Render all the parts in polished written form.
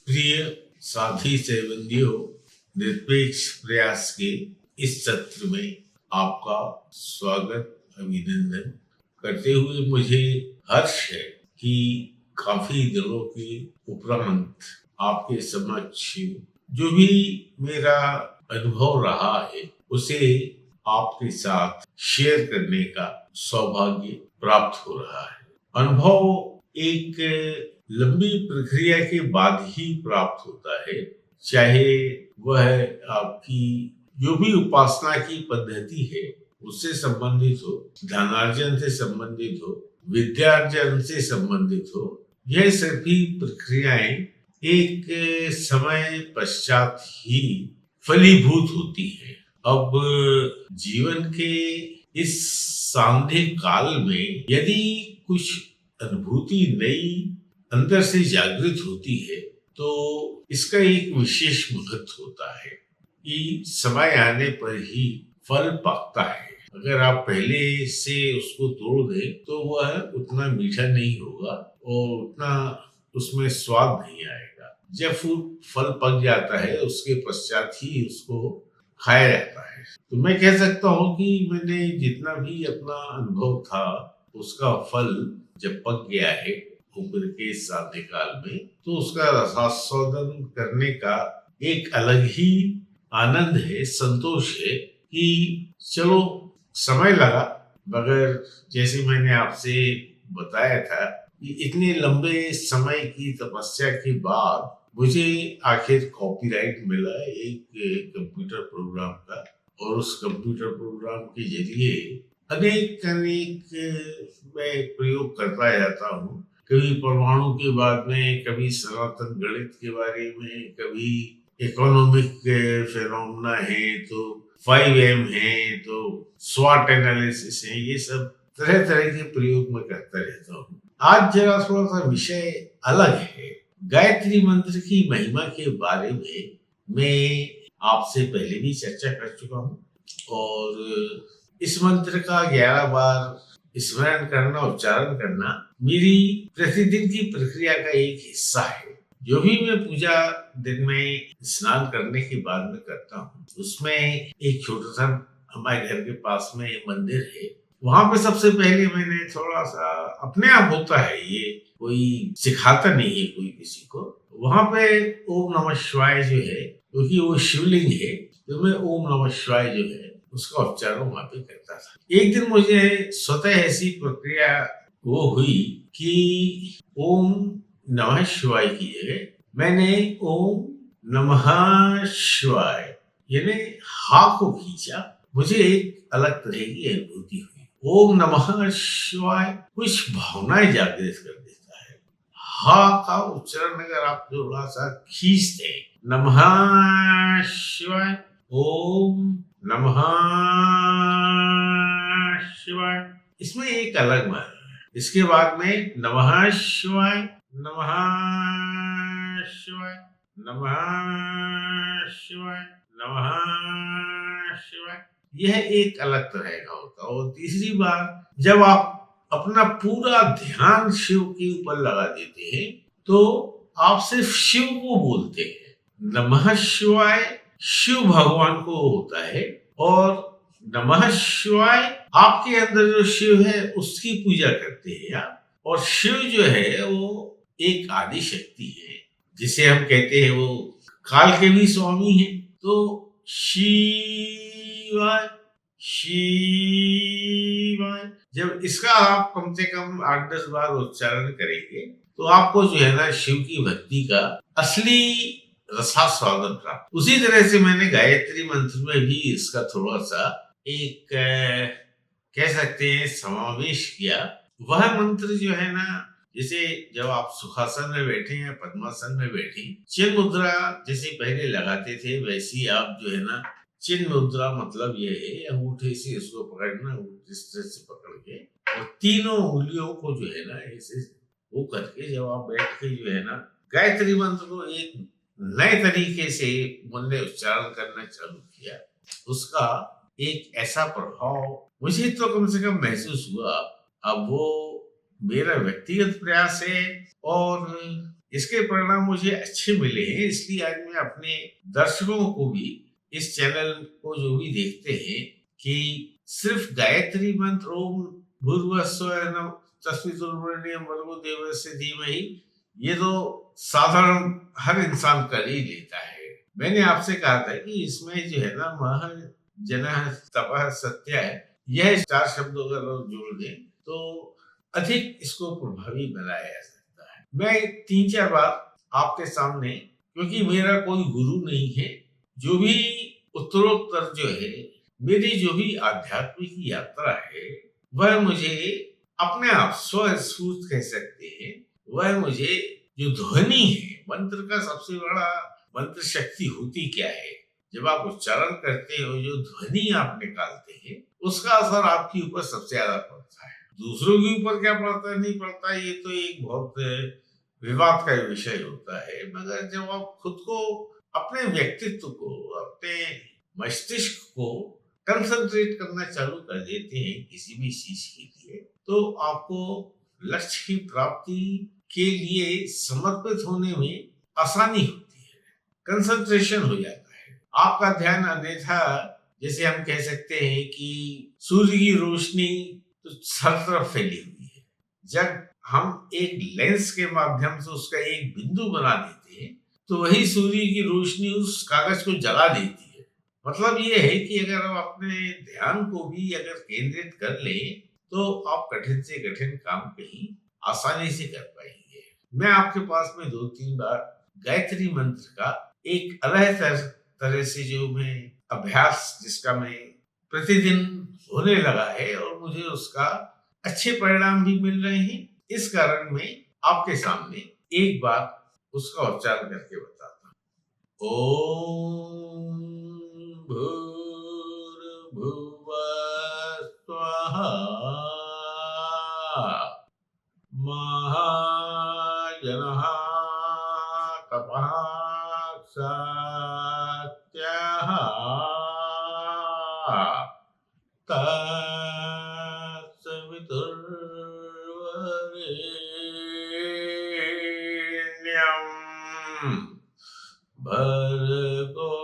प्रिय साथी सहबंदियों, निरपेक्ष प्रयास के इस सत्र में आपका स्वागत अभिनंदन करते हुए मुझे हर्ष है कि काफी दिनों के उपरांत आपके समक्ष जो भी मेरा अनुभव रहा है उसे आपके साथ शेयर करने का सौभाग्य प्राप्त हो रहा है। अनुभव एक लंबी प्रक्रिया के बाद ही प्राप्त होता है, चाहे वह आपकी जो भी उपासना की पद्धति है उससे संबंधित हो, धनार्जन से संबंधित हो, विद्यार्जन से संबंधित हो। यह सभी प्रक्रियाएं एक समय पश्चात ही फलीभूत होती है। अब जीवन के इस सांध्य काल में यदि कुछ अनुभूति नई अंदर से जागृत होती है तो इसका एक विशेष महत्व होता है कि समय आने पर ही फल पकता है। अगर आप पहले से उसको तोड़ दें तो वह उतना मीठा नहीं होगा और उतना उसमें स्वाद नहीं आएगा। जब फल पक जाता है उसके पश्चात ही उसको खाया जाता है। तो मैं कह सकता हूँ कि मैंने जितना भी अपना अनुभव था उसका फल जब पक गया है उम्र के साध्य काल में, तो उसका रसास्वादन करने का एक अलग ही आनंद है, संतोष है कि चलो समय लगा, मगर जैसे मैंने आपसे बताया था कि इतने लंबे समय की तपस्या के बाद मुझे आखिर कॉपीराइट मिला एक कंप्यूटर प्रोग्राम का, और उस कंप्यूटर प्रोग्राम के जरिए अनेक मैं प्रयोग करता जाता हूँ। कभी परमाणु के बारे में, कभी सनातन गणित के बारे में, कभी इकोनॉमिक फेनोमेना है, तो 5M है, तो स्वॉट एनालिसिस है। ये सब तरह तरह के प्रयोग मैं करता रहता हूँ। आज जरा थोड़ा सा विषय अलग है। गायत्री मंत्र की महिमा के बारे में मैं आपसे पहले भी चर्चा कर चुका हूँ और इस मंत्र का 11 बार स्मरण करना, उच्चारण करना मेरी प्रतिदिन की प्रक्रिया का एक हिस्सा है। जो भी मैं पूजा दिन में स्नान करने के बाद में करता हूँ उसमें एक छोटा सा हमारे घर के पास में एक मंदिर है। वहां पे सबसे पहले मैंने थोड़ा सा, अपने आप होता है, ये कोई सिखाता नहीं है कोई किसी को, वहां पे ओम नमः शिवाय जो है, क्योंकि वो शिवलिंग है, तो मैं ओम नमः शिवाय जो है उसका उच्चारण वहां पे करता था। एक दिन मुझे स्वतः ऐसी प्रक्रिया वो हुई कि ओम नमः शिवाय की जगह मैंने ओम नमः शिवाय यानी हा को खींचा। मुझे एक अलग तरह की अनुभूति हुई। ओम नमः शिवाय कुछ भावनाएं जागृत कर देता है। हा का उच्चारण अगर आप थोड़ा सा खींचते, नमः शिवाय, ओम नमः शिवाय, इसमें एक अलग महत्व है। इसके बाद में नमः शिवाय, नमः शिवाय, नमः शिवाय, नमः शिवाय, यह एक अलग तरह का होता है। और तीसरी बार जब आप अपना पूरा ध्यान शिव के ऊपर लगा देते हैं तो आप सिर्फ शिव को बोलते हैं। नमः शिवाय शिव भगवान को होता है और नमः शिवाय आपके अंदर जो शिव है उसकी पूजा करते हैं आप। और शिव जो है वो एक आदि शक्ति है, जिसे हम कहते हैं वो काल के भी स्वामी हैं। तो शिवाय शिवाय, जब इसका आप कम से कम 8-10 बार उच्चारण करेंगे तो आपको जो है ना शिव की भक्ति का असली रसास्वादन प्राप्त। उसी तरह से मैंने गायत्री मंत्र में भी इसका थोड़ा सा एक कह सकते हैं समावेश किया। वह मंत्र जो है ना, जैसे जब आप सुखासन में बैठे या पद्मासन में बैठे, चिन्ह मुद्रा जैसे पहले लगाते थे वैसी आप जो है ना, चिन्ह मुद्रा मतलब ये है अंगूठे से इसको पकड़ना, इस तरह से पकड़ के और तीनों उंगलियों को जो है ना ऐसे वो करके जब आप बैठ के जो है ना गायत्री मंत्र को एक नए तरीके से मन में उच्चारण करना चालू किया, उसका एक ऐसा प्रभाव मुझे तो कम से कम महसूस हुआ। अब वो मेरा व्यक्तिगत प्रयास है और इसके परिणाम मुझे अच्छे मिले हैं, इसलिए आज मैं अपने दर्शकों को भी इस चैनल को जो भी देखते हैं कि सिर्फ गायत्री मंत्र ओम भूर्भुवस्सुवः नमः तस्मिन् भर्गो देवस्य धीमहि ये तो साधारण हर इंसान कर ही लेता है। मैंने आपसे कहा था कि इसमें जो है ना मह जनः तपः सत्य है, यह 4 शब्द अगर जोड़ दें तो अधिक इसको प्रभावी बनाया जा सकता है। मैं 3-4 बार आपके सामने, क्योंकि मेरा कोई गुरु नहीं है, जो भी उत्तरोत्तर जो है मेरी जो भी आध्यात्मिक यात्रा है वह मुझे अपने आप स्वस्फूर्त कह सकते हैं। वह मुझे जो ध्वनि है, मंत्र का सबसे बड़ा मंत्र शक्ति होती क्या है, जब आप उच्चारण करते हो जो ध्वनि आप निकालते हैं उसका असर आपके ऊपर सबसे ज्यादा पड़ता है। दूसरों के ऊपर क्या पड़ता है नहीं पड़ता ये तो एक बहुत विवाद का विषय होता है, मगर जब आप खुद को, अपने व्यक्तित्व को, अपने मस्तिष्क को कंसंट्रेट करना चालू कर देते हैं किसी भी चीज के लिए, तो आपको लक्ष्य की प्राप्ति के लिए समर्पित होने में आसानी होती है, कंसंट्रेशन हो जाता है। आपका ध्यान अन्यथा, जैसे हम कह सकते हैं कि सूर्य की रोशनी तो हर तरफ फैली हुई है, जब हम एक लेंस के माध्यम से उसका एक बिंदु बना देते हैं तो वही सूर्य की रोशनी उस कागज को जला देती है। मतलब ये है कि अगर हम अपने ध्यान को भी अगर केंद्रित कर लें तो आप कठिन से कठिन काम कहीं आसानी से कर पाएंगे। मैं आपके पास में 2-3 बार गायत्री मंत्र का एक अलग तरह से जो मैं अभ्यास, जिसका मैं प्रतिदिन होने लगा है और मुझे उसका अच्छे परिणाम भी मिल रहे हैं, इस कारण मैं आपके सामने एक बार उसका उच्चारण करके बताता हूँ। ओम भूर्भुवः स्वः महाजनः तपः सत्यः तत्सवितुर्वरेण्यं भर्गो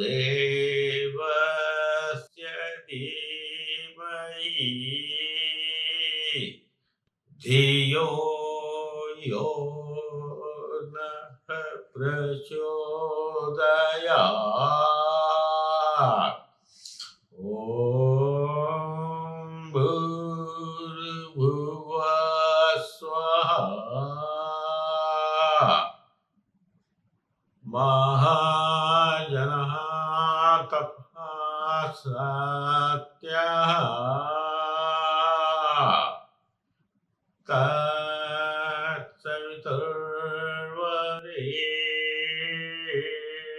देवस्य धीमहि धियो यो नः प्रचोदयात्। ओम भूर्भुवः स्वः महाजनः तपः सत्यः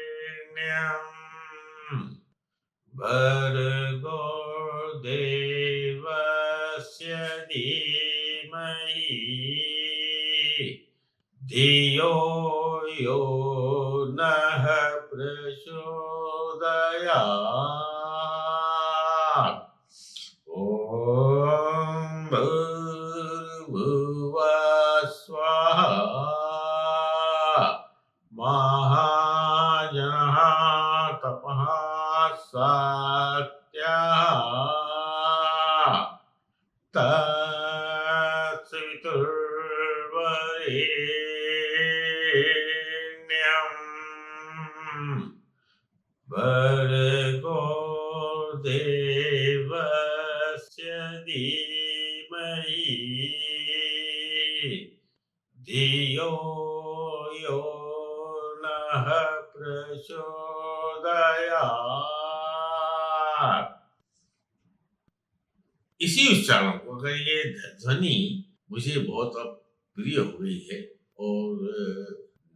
तत्सवितुर्वरेण्यं भर्गो देवस्य धीमहि धियो यो नः प्रचोदयात्। ओम भूर्भुवः स्वः महाजनः तपः सत्यः तत्सवितुर्वरेण्यं भर्गो देवस्य धीमहि धियो यो नः प्रचोदयात्। इसी उच्चारण को, अगर ये ध्वनि मुझे बहुत अब प्रिय हो गई है और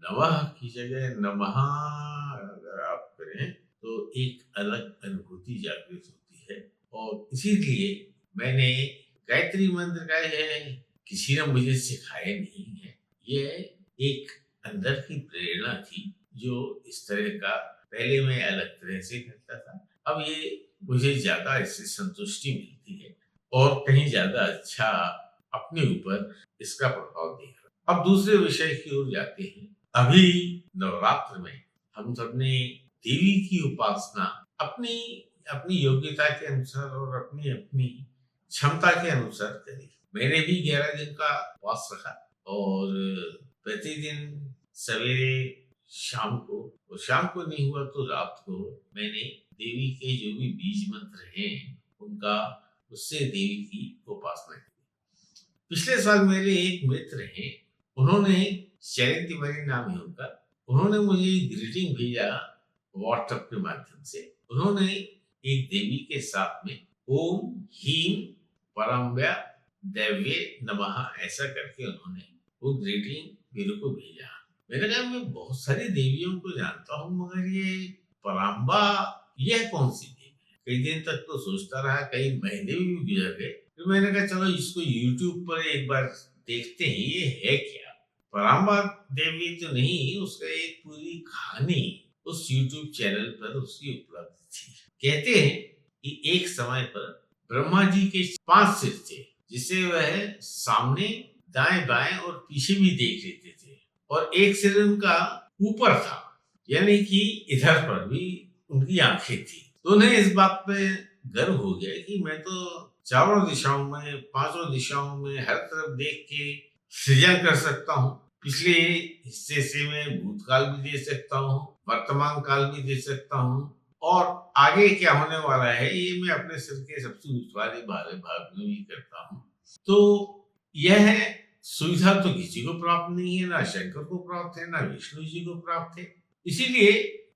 नमः की जगह नमः अगर आप करें तो एक अलग अनुभूति जागृत होती है। और इसीलिए मैंने गायत्री मंत्र का है, किसी ने मुझे सिखाया नहीं है, ये एक अंदर की प्रेरणा थी जो इस तरह का, पहले मैं अलग तरह से करता था, अब ये मुझे ज्यादा इससे संतुष्टि मिलती है और कहीं ज्यादा अच्छा अपने ऊपर इसका प्रभाव देख रहा हूं। अब दूसरे विषय की ओर जाते हैं। अभी नवरात्र में हम सबने देवी की उपासना अपनी अपनी योग्यता के अनुसार और अपनी अपनी क्षमता के अनुसार करी। मैंने भी 11 दिन का उपवास रखा और प्रतिदिन सवेरे शाम को, और शाम को नहीं हुआ तो रात को, मैंने देवी के जो भी बीज मंत्र हैं उनका, उससे देवी की उपासना की। पिछले साल मेरे एक मित्र हैं, उन्होंने, शैलेंद्र तिवारी नाम है उनका, उन्होंने मुझे ग्रीटिंग भेजा व्हाट्सएप के माध्यम से। उन्होंने एक देवी के साथ में ओम हीम परम्या दैव्ये नमः ऐसा करके उन्होंने वो ग्रीटिंग मेरे को भेजा। मैंने कहा मैं बहुत सारी देवियों को जानता हूँ, मगर ये पराम्बा यह कौन सी देवी है? कई दिन तक तो सोचता रहा, कई महीने भी गुजर गए। फिर मैंने कहा चलो इसको यूट्यूब पर एक बार देखते हैं ये है क्या। पराम्बा देवी तो नहीं, उसका एक पूरी कहानी उस यूट्यूब चैनल पर उसकी उपलब्ध थी। कहते हैं कि एक समय पर ब्रह्मा जी के 5 सिर थे, जिसे वह सामने, दाएं बाएं और पीछे भी देख लेते थे, और एक सिर उनका ऊपर था, यानी कि इधर पर भी उनकी आंखें थी। तो उन्हें इस बात पे गर्व हो गया कि मैं तो चारों दिशाओं में, 5 दिशाओं में हर तरफ देख के सृजन कर सकता हूँ। पिछले हिस्से से मैं भूतकाल भी दे सकता हूँ, वर्तमान काल भी दे सकता हूँ, और आगे क्या होने वाला है ये मैं अपने सिर के सबसे ऊंचे वाले भाग में भी करता हूँ। तो यह सुविधा तो किसी को प्राप्त नहीं है, ना शंकर को प्राप्त है, ना विष्णु जी को प्राप्त है। इसीलिए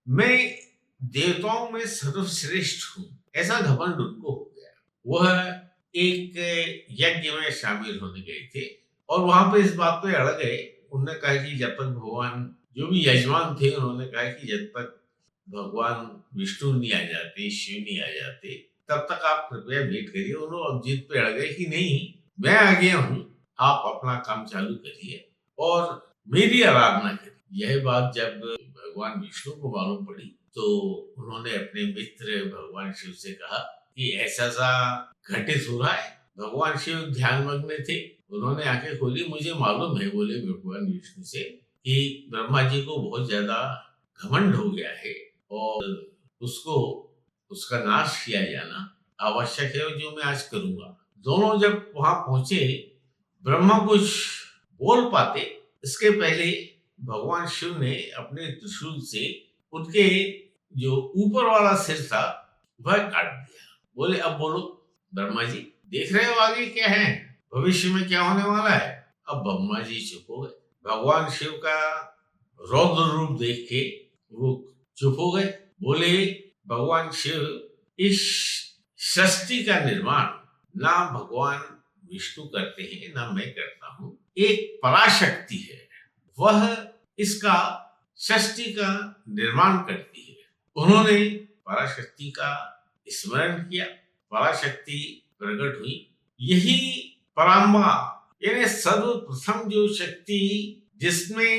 मैं देवताओं में सर्वश्रेष्ठ हूँ, ऐसा घमंड उनको हो गया। वह एक यज्ञ में शामिल होने गए थे और वहां पे इस बात पे अड़ गए। उन्होंने कहा कि जब तक भगवान, जो भी यजमान थे, उन्होंने कहा कि जब तक भगवान विष्णु नहीं आ जाते, शिव नहीं आ जाते, तब तक आप कृपया वेट करिए। उन्होंने जिद पे अड़ गए कि नहीं, मैं आ गया हूँ, आप अपना काम चालू करिए और मेरी आराधना करिए। यह बात जब भगवान विष्णु को मालूम पड़ी तो उन्होंने अपने मित्र भगवान शिव से कहा कि ऐसा सा घटित हो रहा है। भगवान शिव ध्यान मग्न थे, उन्होंने आंखें खोली। मुझे मालूम है, बोले भगवान विष्णु से, कि ब्रह्मा जी को बहुत ज्यादा घमंड हो गया है और उसको, उसका नाश किया जाना आवश्यक है, जो मैं आज करूंगा। दोनों जब वहां पहुंचे, ब्रह्मा कुछ बोल पाते इसके पहले भगवान शिव ने अपने त्रिशूल से उनके जो ऊपर वाला सिर था वह काट दिया। बोले अब बोलो ब्रह्मा जी, देख रहे हो आगे क्या है, भविष्य में क्या होने वाला है। अब ब्रह्मा जी चुप हो गए। भगवान शिव का रौद्र रूप देख के वो चुप हो गए। बोले भगवान शिव, इस सृष्टि का निर्माण ना भगवान विष्णु करते हैं ना मैं करता हूँ, एक पराशक्ति है, वह इसका सृष्टि का निर्माण करती है। उन्होंने पराशक्ति का स्मरण किया, पराशक्ति प्रकट हुई। यही पराम्बा, यानी सर्वप्रथम जो शक्ति जिसने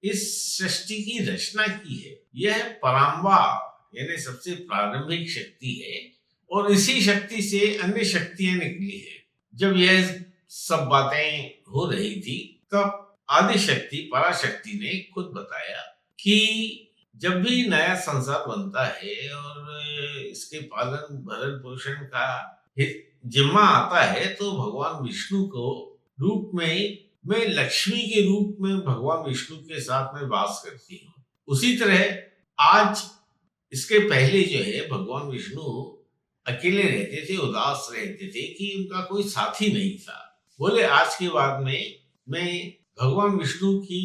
इस सृष्टि की रचना की है, यह पराम्बा यानी सबसे प्रारंभिक शक्ति है, और इसी शक्ति से अन्य शक्तियां निकली है। जब यह सब बातें हो रही थी तब आदि शक्ति पराशक्ति ने खुद बताया कि जब भी नया संसार बनता है और इसके पालन भरण पोषण का जिम्मा आता है, तो भगवान विष्णु को रूप में मैं लक्ष्मी के रूप में भगवान विष्णु के साथ में वास करती हूँ। उसी तरह आज इसके पहले जो है भगवान विष्णु अकेले रहते थे, उदास रहते थे कि उनका कोई साथी नहीं था। बोले आज के बाद में मैं भगवान विष्णु की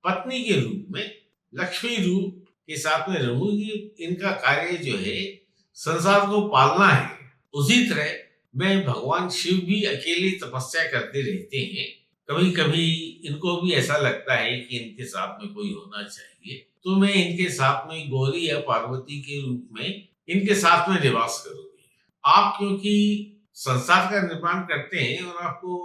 पत्नी के रूप में, लक्ष्मी रूप के साथ में रहूंगी। इनका कार्य जो है संसार को पालना है। उसी तरह मैं भगवान शिव भी अकेले तपस्या करते रहते हैं। कभी कभी इनको भी ऐसा लगता है कि इनके साथ में कोई होना चाहिए, तो मैं इनके साथ में गौरी या पार्वती के रूप में इनके साथ में निवास करूंगी। आप क्योंकि संसार का निर्माण करते हैं और आपको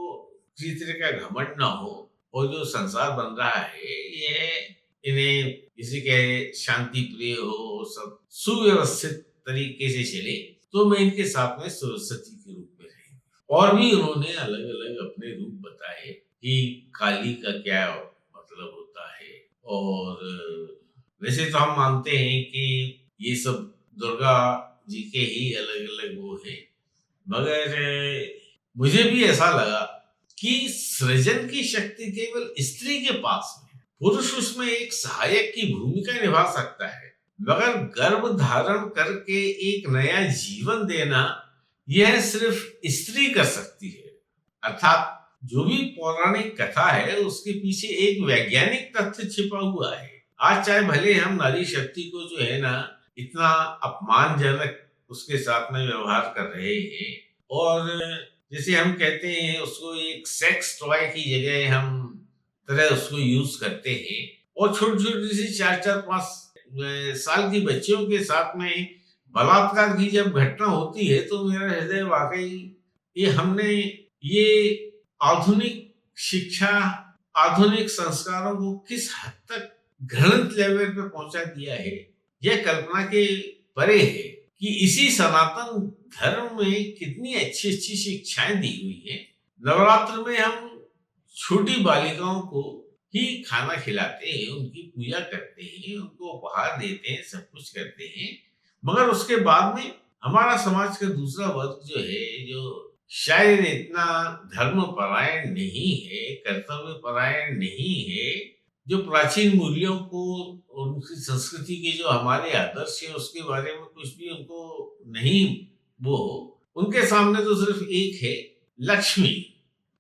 किसी तरह का घमंड ना हो, और जो संसार बन रहा है ये इन्हें किसी के शांति प्रिय हो, सब सुव्यवस्थित तरीके से चले, तो मैं इनके साथ में सरस्वती के रूप में रही। और भी उन्होंने अलग अलग अपने रूप बताए कि काली का क्या मतलब होता है। और वैसे तो हम मानते हैं कि ये सब दुर्गा जी के ही अलग अलग वो है, मगर मुझे भी ऐसा लगा कि सृजन की शक्ति केवल स्त्री के पास में, पुरुष उसमें एक सहायक की भूमिका निभा सकता है, मगर गर्भ धारण करके एक नया जीवन देना यह सिर्फ स्त्री कर सकती है। अर्थात जो भी पौराणिक कथा है उसके पीछे एक वैज्ञानिक तथ्य छिपा हुआ है। आज चाहे भले हम नारी शक्ति को जो है ना इतना अपमानजनक उसके साथ में व्यवहार कर रहे हैं, और जैसे हम कहते हैं उसको एक सेक्स टॉय की जगह हम तरह उसको यूज करते हैं, और छोटी छोटी सी 4-4-5 साल की बच्चियों के साथ में बलात्कार की जब घटना होती है तो मेरा हृदय वाकई ये आधुनिक शिक्षा, आधुनिक संस्कारों को किस हद तक घृणित लेवल पे पहुंचा दिया है, यह कल्पना के परे है कि इसी सनातन धर्म में कितनी अच्छी अच्छी शिक्षाएं दी हुई है। नवरात्र में हम छोटी बालिकाओं को ही खाना खिलाते हैं, उनकी पूजा करते हैं, उनको उपहार देते हैं, सब कुछ करते हैं, मगर उसके बाद में हमारा समाज का दूसरा वर्ग जो है, जो शायद इतना धर्म परायण नहीं है, कर्तव्य परायण नहीं है, जो प्राचीन मूल्यों को, उनकी संस्कृति के जो हमारे आदर्श है उसके बारे में कुछ भी उनको नहीं, वो उनके सामने तो सिर्फ एक है, लक्ष्मी,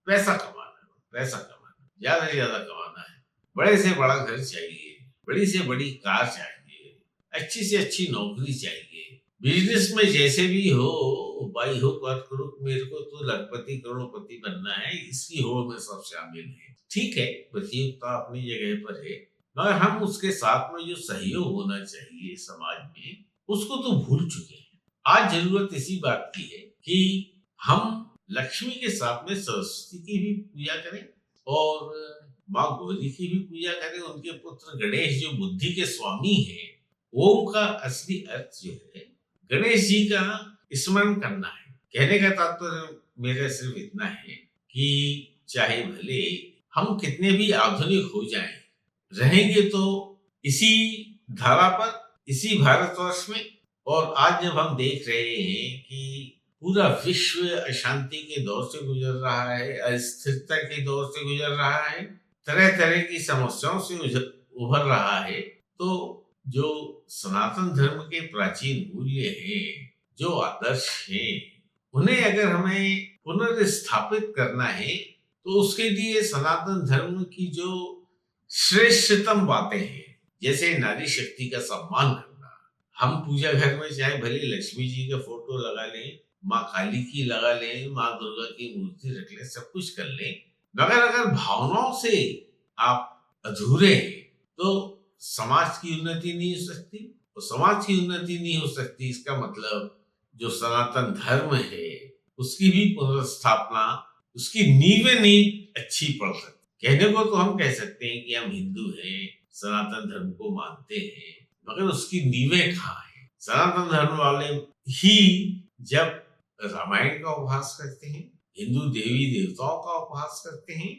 पैसा कमाना, ज्यादा से ज्यादा कमाना है, बड़े से बड़ा घर चाहिए, बड़ी से बड़ी कार चाहिए, अच्छी से अच्छी नौकरी चाहिए, बिजनेस में जैसे भी हो भाई हो कर करो, मेरे को तो लखपति करोड़पति बनना है, इसकी होड़ में सब शामिल है। ठीक है, प्रतियोगिता अपनी जगह पर है, मगर हम उसके साथ में जो सहयोग होना चाहिए समाज में, उसको तो भूल चुके हैं। आज जरूरत इसी बात की है कि हम लक्ष्मी के साथ में सरस्वती की भी पूजा करें और माँ गौरी की भी पूजा करें। उनके पुत्र गणेश जो बुद्धि के स्वामी हैं, ओम का असली अर्थ जो है गणेश जी का स्मरण करना है। कहने का तात्पर्य मेरा सिर्फ इतना है कि चाहे भले हम कितने भी आधुनिक हो जाएं, रहेंगे तो इसी धारा पर, इसी भारतवर्ष में। और आज जब हम देख रहे हैं कि पूरा विश्व अशांति के दौर से गुजर रहा है, अस्थिरता के दौर से गुजर रहा है, तरह तरह की समस्याओं से उभर रहा है, तो जो सनातन धर्म के प्राचीन मूल्य हैं, जो आदर्श हैं, उन्हें अगर हमें पुनर्स्थापित करना है तो उसके लिए सनातन धर्म की जो श्रेष्ठतम बातें हैं, जैसे नारी शक्ति का सम्मान करना, हम पूजा घर में चाहे भले लक्ष्मी जी का फोटो लगा लें, माँ काली की लगा लें, माँ दुर्गा की मूर्ति रख लें, सब कुछ कर लें, मगर अगर भावनाओं से आप अधूरे हैं तो समाज की उन्नति नहीं हो सकती। तो समाज की उन्नति नहीं हो सकती, इसका मतलब जो सनातन धर्म है उसकी भी पुनर्स्थापना, उसकी नींवें नहीं अच्छी पड़ सकती। कहने को तो हम कह सकते हैं कि हम हिंदू हैं, सनातन धर्म को मानते हैं, मगर उसकी नींवें कहाँ है? सनातन धर्म वाले ही जब रामायण का उपहास करते हैं, हिंदू देवी देवताओं का उपहास करते हैं,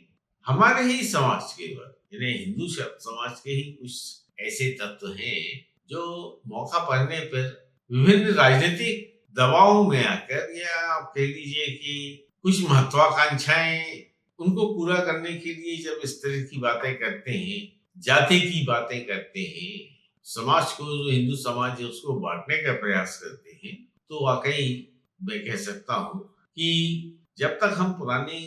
हमारे ही समाज के वर्ग, हिंदू समाज के ही कुछ ऐसे तत्व हैं जो मौका पड़ने पर विभिन्न राजनीतिक दबावों में आकर, या आप कह लीजिए कि कुछ महत्वाकांक्षाएं उनको पूरा करने के लिए जब इस तरह की बातें करते हैं, जाति की बातें करते हैं, समाज को, जो हिंदू समाज है उसको बांटने का प्रयास करते हैं, तो वाकई मैं कह सकता हूँ कि जब तक हम पुरानी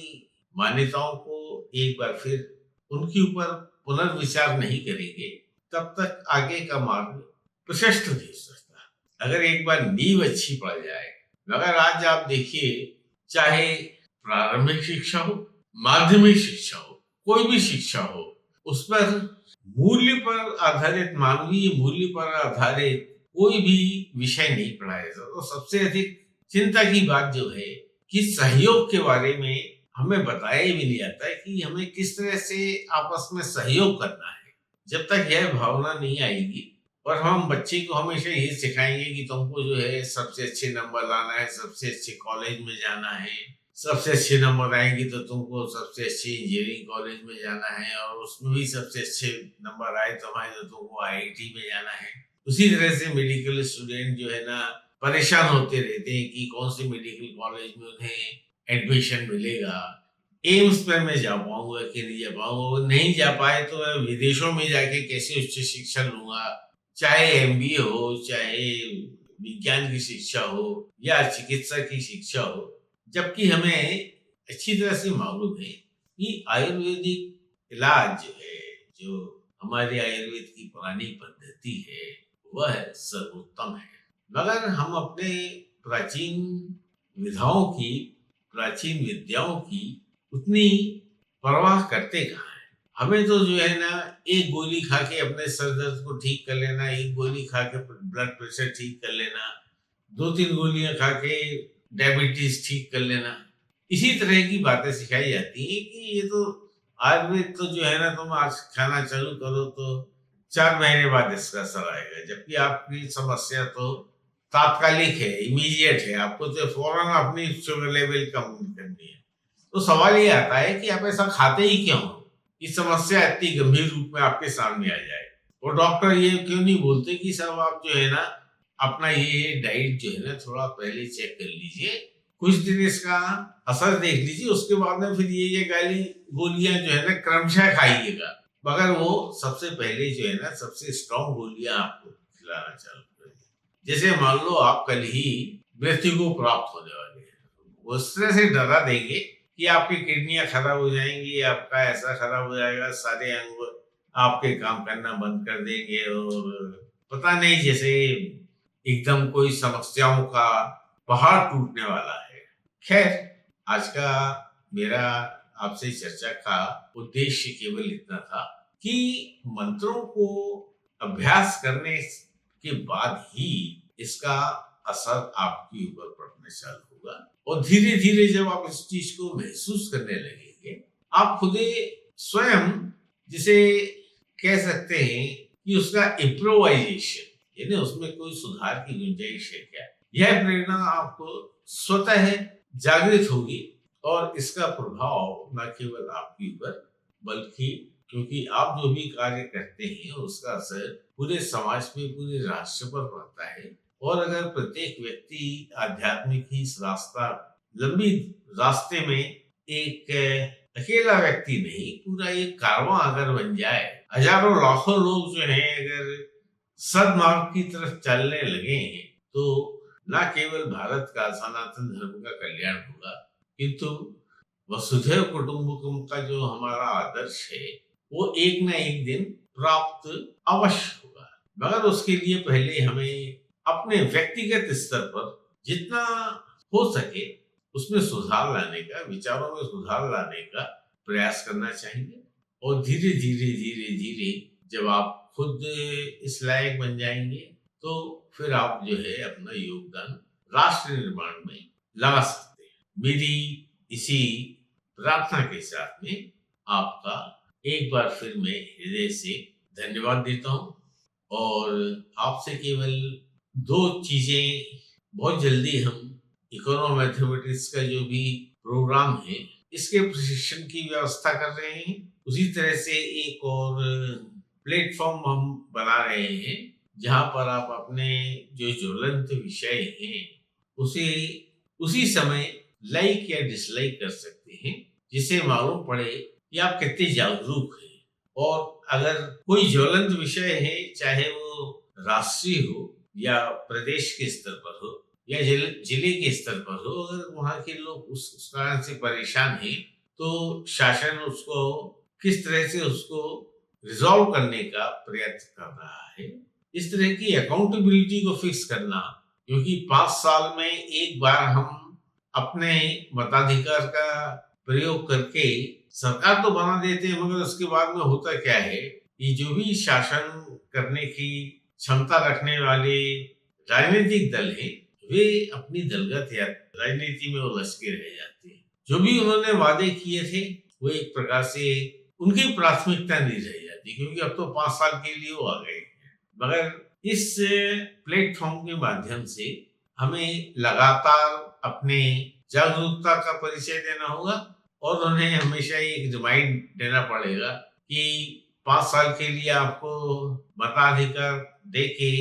मान्यताओं को एक बार फिर उनके ऊपर पुनर्विचार नहीं करेंगे, तब तक आगे का मार्ग प्रशस्त नहीं हो सकता। अगर एक बार नींव अच्छी पड़ जाए, मगर आज आप देखिए, चाहे प्रारंभिक शिक्षा हो, माध्यमिक शिक्षा हो, कोई भी शिक्षा हो, उस पर मूल्य पर आधारित, मानवीय मूल्य पर आधारित कोई भी विषय नहीं पढ़ाया जाता। तो सबसे अधिक चिंता की बात जो है कि सहयोग के बारे में हमें बताया भी नहीं जाता है कि हमें किस तरह से आपस में सहयोग करना है। जब तक यह भावना नहीं आएगी और हम बच्चे को हमेशा यही सिखाएंगे कि तुमको जो है सबसे अच्छे नंबर लाना है, सबसे अच्छे कॉलेज में जाना है, सबसे अच्छे नंबर आएंगे तो तुमको सबसे अच्छे इंजीनियरिंग कॉलेज में जाना है, और उसमें भी सबसे अच्छे नंबर आए तुम्हारे तो तुमको आईआईटी में जाना है। उसी तरह से मेडिकल स्टूडेंट जो है ना परेशान होते रहते हैं कि कौन से मेडिकल कॉलेज में उन्हें एडमिशन मिलेगा, एम्स पर मैं जा पाऊंगा कि नहीं जा पाऊंगा, नहीं जा पाए तो मैं विदेशों में जाके कैसे उच्च शिक्षा लूंगा, चाहे एमबीए हो, चाहे विज्ञान की शिक्षा हो या चिकित्सा की शिक्षा हो। जबकि हमें अच्छी तरह से मालूम है कि आयुर्वेदिक इलाज जो है, जो हमारे आयुर्वेद की पुरानी पद्धति है, वह सर्वोत्तम है। मगर हम अपने प्राचीन विधाओं की, प्राचीन विद्याओं की उतनी परवाह करते कहाँ हैं। हमें तो जो है ना एक गोली खा के अपने सर दर्द को ठीक कर लेना, एक गोली खा के ब्लड प्रेशर ठीक कर लेना, 2-3 गोलियां खा के डायबिटीज ठीक कर लेना, इसी तरह की बातें सिखाई जाती हैं कि ये तो आयुर्वेद तो जो है ना तुम आज खाना चालू करो तो 4 महीने बाद इसका असर आएगा, जबकि आपकी समस्या तो तात्कालिक है, इमीडिएट है, आपको तो फौरन अपनी शुगर लेवल कम करनी है। तो सवाल ये आता है कि आप ऐसा खाते ही क्यों हो, ये समस्या इतनी गंभीर रूप में आपके सामने आ जाए। और डॉक्टर ये क्यों नहीं बोलते कि साहब आप जो है ना अपना ये डाइट जो है ना थोड़ा पहले चेक कर लीजिए, कुछ दिन इसका असर देख लीजिए, उसके बाद में फिर ये गाली गोलियां जो है ना क्रमशः खाइएगा। मगर वो सबसे पहले जो है ना सबसे स्ट्रॉन्ग गोलियां आपको खिलाना चालू करेंगे। जैसे मान लो आप कल ही मृत्यु को प्राप्त होने वाले हैं, उस तरह से डरा देंगे कि आपकी किडनियां खराब हो जाएंगी, आपका ऐसा खराब हो जाएगा, सारे अंग आपके काम करना बंद कर देंगे, और पता नहीं जैसे एकदम कोई समस्याओं का पहाड़ टूटने वाला है। खैर, आज का मेरा आपसे चर्चा का उद्देश्य केवल इतना था कि मंत्रों को अभ्यास करने के बाद ही इसका असर आपके ऊपर पड़ना चालू होगा, और धीरे धीरे जब आप इस चीज को महसूस करने लगेंगे, आप खुद स्वयं जिसे कह सकते हैं कि उसका इम्प्रोवाइजेशन, यानी उसमें कोई सुधार की गुंजाइश है क्या, यह प्रेरणा आपको स्वतः जागृत होगी। और इसका प्रभाव न केवल आपके ऊपर बल्कि क्योंकि आप जो भी कार्य करते हैं उसका असर पूरे समाज में, पूरे राष्ट्र पर पड़ता है। और अगर प्रत्येक व्यक्ति आध्यात्मिक ही इस लंबी रास्ते में एक अकेला व्यक्ति नहीं, पूरा एक कारवां अगर बन जाए, हजारों लाखों लोग जो हैं अगर सद्मार्ग की तरफ चलने लगे हैं, तो न केवल भारत का सनातन धर्म का कल्याण होगा, किंतु वसुधैव कुटुंबकम का जो हमारा आदर्श है वो एक न एक दिन प्राप्त अवश्य होगा। मगर उसके लिए पहले हमें अपने व्यक्तिगत स्तर पर जितना हो सके उसमें सुधार लाने का, विचारों में सुधार लाने का प्रयास करना चाहिए। और धीरे धीरे धीरे धीरे जब आप खुद इस लायक बन जाएंगे तो फिर आप जो है अपना योगदान राष्ट्र निर्माण में लगा सकते हैं। मेरी इसी प्रार्थना के साथ में आपका एक बार फिर मैं हृदय से धन्यवाद देता हूँ, और आपसे केवल 2 चीजें, बहुत जल्दी हम इकोनो मैथमेटिक्स का जो भी प्रोग्राम है इसके प्रशिक्षण की व्यवस्था कर रहे हैं। उसी तरह से एक और प्लेटफॉर्म हम बना रहे हैं जहां पर आप अपने जो ज्वलंत विषय हैं उसे उसी समय लाइक या डिसलाइक कर सकते हैं, जिससे मालूम पड़े कि आप कितने जागरूक हैं। और अगर कोई ज्वलंत विषय है, चाहे वो राष्ट्रीय हो या प्रदेश के स्तर पर हो या जिले के स्तर पर हो, अगर वहाँ के लोग उस कारण से परेशान हैं तो शासन उसको किस तरह से उसको रिजॉल्व करने का प्रयत्न कर रहा है। इस तरह की अकाउंटेबिलिटी को फिक्स करना, क्योंकि 5 साल में एक बार हम अपने मताधिकार का प्रयोग करके सरकार तो बना देते हैं, मगर उसके बाद में होता क्या है कि जो भी शासन करने की क्षमता रखने वाले राजनीतिक दल हैं वे अपनी दलगत या राजनीति में उलझ के रह जाते हैं। जो भी उन्होंने वादे किए थे वो एक प्रकार से उनकी प्राथमिकता नहीं रह जाती, क्योंकि अब तो 5 साल के लिए वो आ गए। मगर इस प्लेटफॉर्म के माध्यम से हमें लगातार अपने जागरूकता का परिचय देना होगा और उन्हें हमेशा एक रिमाइंड देना पड़ेगा कि 5 साल के लिए आपको मताधिकार देके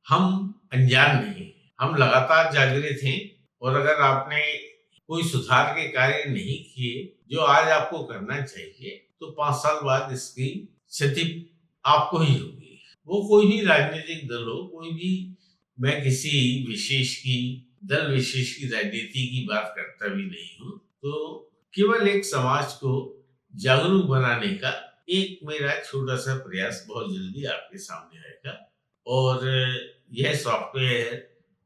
हम अनजान नहीं, हम लगातार जागृत हैं और अगर आपने कोई सुधार के कार्य नहीं किए जो आज आपको करना चाहिए तो 5 साल बाद इसकी क्षति आपको ही होगी। वो कोई भी राजनीतिक दल हो, कोई भी, मैं किसी विशेष की दल विशेष की राजनीति की बात करता भी नहीं हूँ। तो केवल एक समाज को जागरूक बनाने का एक मेरा छोटा सा प्रयास बहुत जल्दी आपके सामने आएगा और यह सॉफ्टवेयर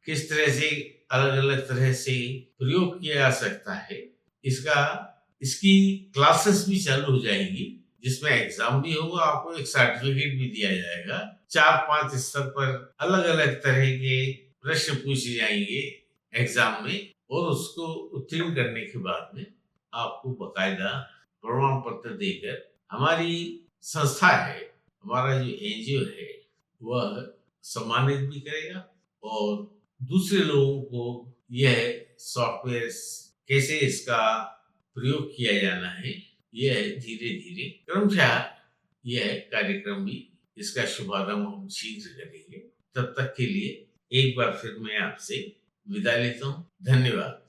किस तरह से अलग अलग तरह से प्रयोग किया जा सकता है, इसकी क्लासेस भी चालू हो जाएंगी जिसमें एग्जाम भी होगा, आपको एक सर्टिफिकेट भी दिया जाएगा। 4-5 स्तर पर अलग अलग तरह के प्रश्न पूछे जाएंगे एग्जाम में और उसको उत्तीर्ण करने के बाद में आपको बकायदा प्रमाण पत्र देकर हमारी संस्था है, हमारा जो एनजीओ है, वह सम्मानित भी करेगा और दूसरे लोगों को यह सॉफ्टवेयर कैसे इसका प्रयोग किया जाना है, यह धीरे धीरे क्रमशः यह कार्यक्रम भी इसका शुभारंभ हम शीघ्र करेंगे। तब तक के लिए एक बार फिर मैं आपसे विदा लेता हूँ। धन्यवाद।